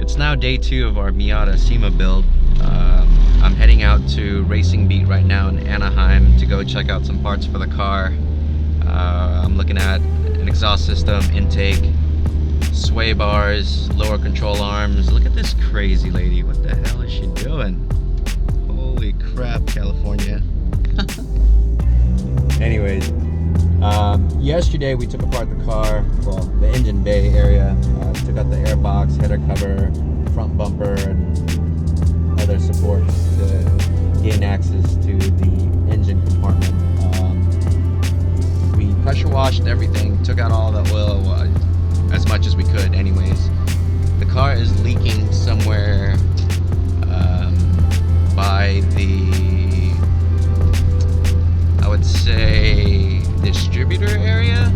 It's now day 2 of our MIATA Sema build. I'm heading out to Racing Beat right now in Anaheim to go check out some parts for the car. I'm looking at an exhaust system, intake, sway bars, lower control arms. Look at this crazy lady. What the hell is she doing? Holy crap, California. Anyways, yesterday we took apart the car, well, the engine bay area. Took out the airbox, header cover, front bumper, and other support to gain access to the engine compartment. We pressure washed everything, took out all the oil, as much as we could anyways. The car is leaking somewhere by the, I would say, distributor area.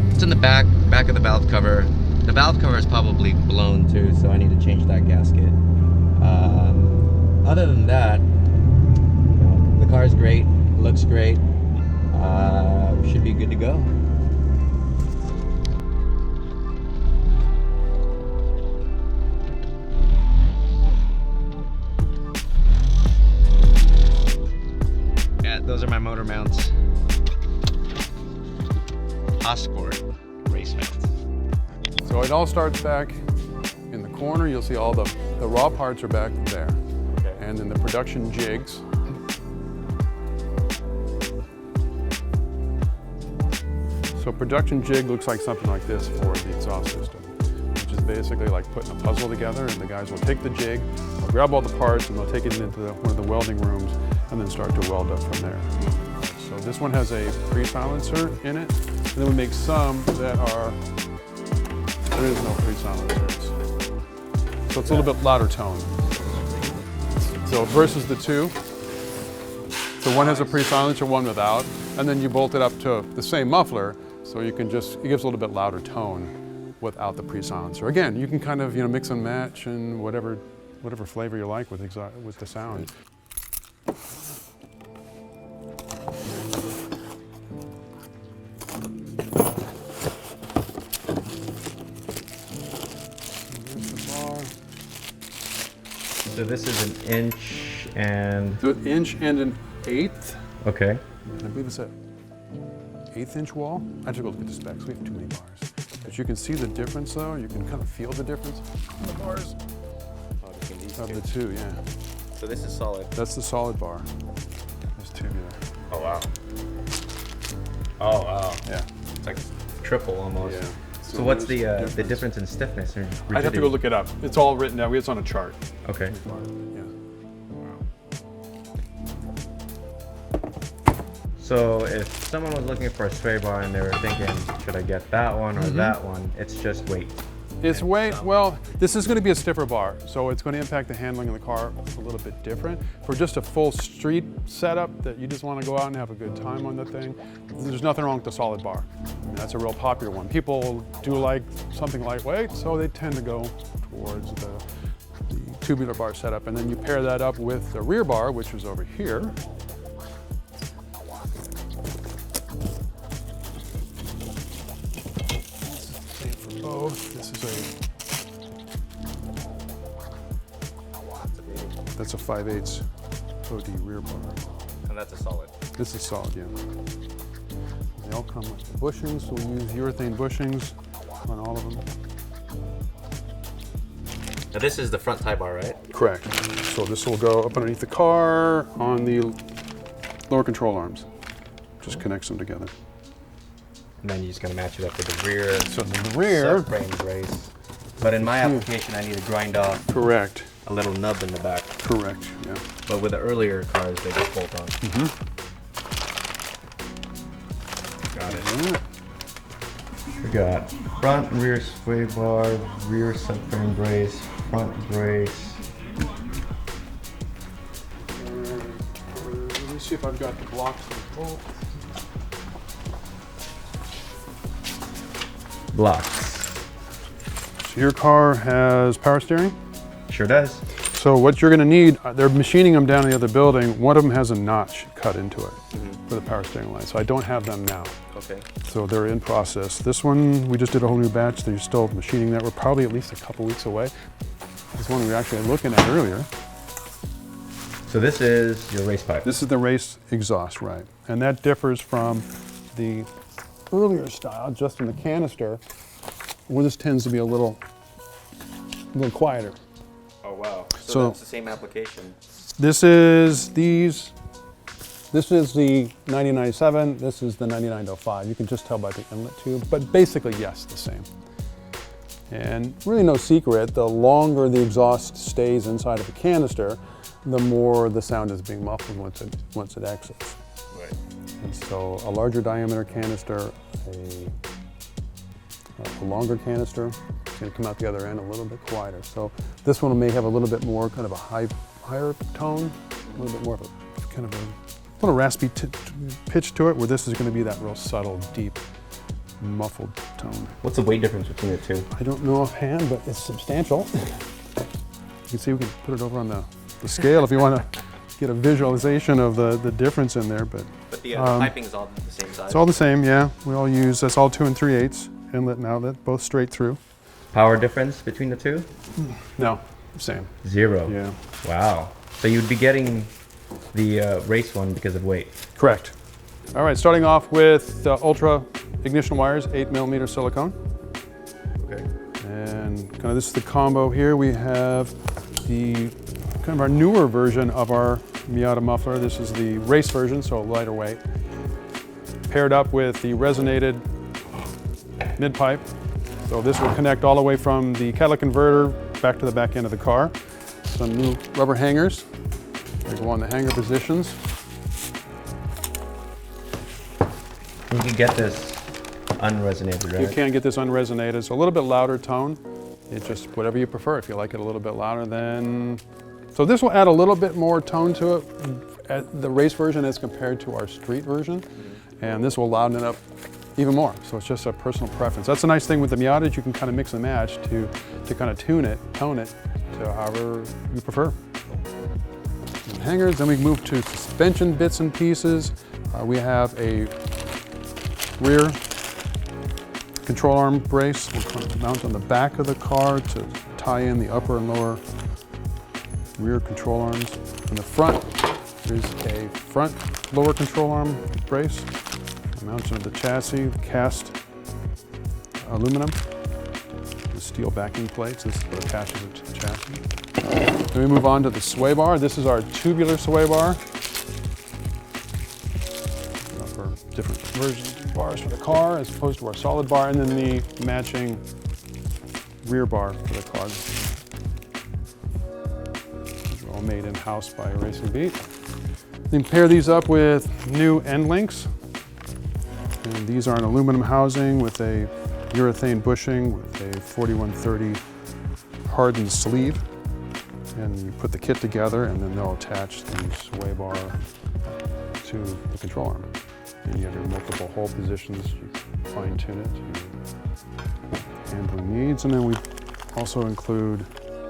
It's in the back of the valve cover. The valve cover is probably blown too, so I need to change that gasket. Other than that, the car is great, looks great. We should be good to go. Yeah, those are my motor mounts. Ossport race mounts. So it all starts back in the corner. You'll see all the raw parts are back there. Okay. And then the production jigs. So production jig looks like something like this for the exhaust system, which is basically like putting a puzzle together, and the guys will take the jig, they'll grab all the parts, and they'll take it into one of the welding rooms and then start to weld up from there. So this one has a pre-silencer in it, and then we make some that are, there is no pre-silencers. So it's a little bit louder tone. So versus the two, so one has a pre-silencer, one without, and then you bolt it up to the same muffler, so you can just, it gives a little bit louder tone without the pre-silencer. Again, you can kind of, mix and match and whatever flavor you like with the sound. So this is an inch and... So an inch and an eighth. Okay. I believe it's an 1/8 inch wall. I have to go look at the specs, we have too many bars. But you can see the difference though, you can kind of feel the difference in the bars. Oh, between these of two. the two, yeah. So this is solid. That's the solid bar. There's tubular. Oh wow. Oh wow. Yeah. It's like triple almost. Yeah. So what's the difference in stiffness or rigidity? I'd have to go look it up. It's all written down. It's on a chart. Okay. Yeah. So if someone was looking for a sway bar and they were thinking, should I get that one or that one? It's just weight. It's weight, well, this is going to be a stiffer bar, so it's going to impact the handling of the car a little bit different. For just a full street setup that you just want to go out and have a good time on the thing, there's nothing wrong with the solid bar. I mean, that's a real popular one. People do like something lightweight, so they tend to go towards the tubular bar setup. And then you pair that up with the rear bar, which is over here. This is that's a 5/8 OD rear bar. And that's a solid. This is solid, yeah. They all come with the bushings, so we use urethane bushings on all of them. Now this is the front tie bar, right? Correct. So this will go up underneath the car on the lower control arms. Just connects them together. And then you're just gonna match it up with the rear. So the rear. Subframe brace. But in my application, I need to grind off Correct. a little nub in the back. Correct, yeah. But with the earlier cars, they just bolt on. Got it. We got front and rear sway bar, rear subframe brace, front brace. Let me see if I've got the blocks of both. Blocks. So your car has power steering? Sure does. So what you're going to need, they're machining them down in the other building. One of them has a notch cut into it for the power steering line. So I don't have them now. Okay. So they're in process. This one, we just did a whole new batch. They're still machining that. We're probably at least a couple weeks away. is one we were actually looking at earlier. So this is your race pipe. This is the race exhaust, right? And that differs from the earlier style, just in the canister, where this tends to be a little quieter. Oh wow! So it's the same application. This is the 9097. This is the 9905. You can just tell by the inlet tube, but basically yes, the same. And really no secret, the longer the exhaust stays inside of the canister, the more the sound is being muffled once it exits. Right. And so a larger diameter canister, a longer canister, it's going to come out the other end a little bit quieter. So this one may have a little bit more kind of a higher tone, a little bit more of a kind of a little raspy pitch to it, where this is going to be that real subtle, deep, muffled tone. What's the weight difference between the two? I don't know offhand, but it's substantial. You can see we can put it over on the scale if you want to get a visualization of the difference in there. But the piping is all the same size? It's all the same, yeah. We all use, that's all 2 3/8 inlet now, that both straight through. Power difference between the two? No, same. 0? Yeah. Wow. So you'd be getting the race one because of weight? Correct. All right, starting off with the Ultra ignition wires, 8mm silicone. Okay. And kind of this is the combo here. We have the kind of our newer version of our MIATA muffler. This is the race version, so lighter weight. Paired up with the resonated mid pipe. So this will connect all the way from the catalytic converter back to the back end of the car. Some new rubber hangers. They go on the hanger positions. You can get this unresonated, right? You can get this unresonated. It's a little bit louder tone. It's just whatever you prefer. If you like it a little bit louder, then... So this will add a little bit more tone to it at the race version as compared to our street version. And this will louden it up even more. So it's just a personal preference. That's the nice thing with the MIATA, you can kind of mix and match to kind of tone it to however you prefer. And hangers, then we move to suspension bits and pieces. We have a rear control arm brace. We'll mount on the back of the car to tie in the upper and lower rear control arms. In the front, there's a front lower control arm brace. Mounted to the chassis, cast aluminum, the steel backing plates. This is what attaches it to the chassis. Then we move on to the sway bar. This is our tubular sway bar. For different versions of bars for the car as opposed to our solid bar, and then the matching rear bar for the car. These are all made in-house by Racing Beat. Then pair these up with new end links. And these are an aluminum housing with a urethane bushing with a 4130 hardened sleeve. And you put the kit together and then they'll attach the sway bar to the control arm. And you have your multiple hole positions, you fine tune it to your handling needs. And then we also include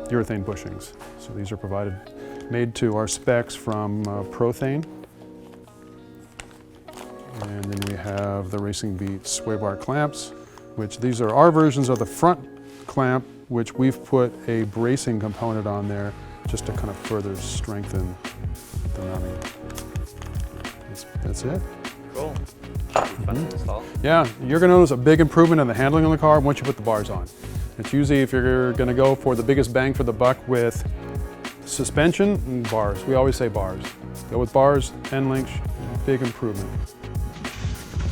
urethane bushings. So these are made to our specs from Prothane. And then we have the Racing Beat sway bar clamps, which these are our versions of the front clamp, which we've put a bracing component on there just to kind of further strengthen the mounting. That's it. Cool. Fun to install. Yeah, you're going to notice a big improvement in the handling on the car once you put the bars on. It's usually if you're going to go for the biggest bang for the buck with suspension and bars. We always say bars. Go with bars, end links, big improvement.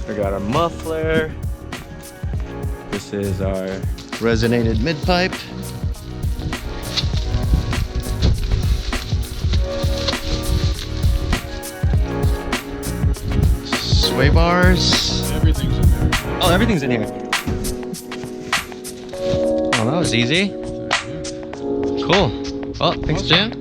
We got our muffler. This is our resonated mid pipe. Sway bars. Everything's in there. Oh, everything's in here. Oh, that was easy. Cool. Well, thanks, Jim.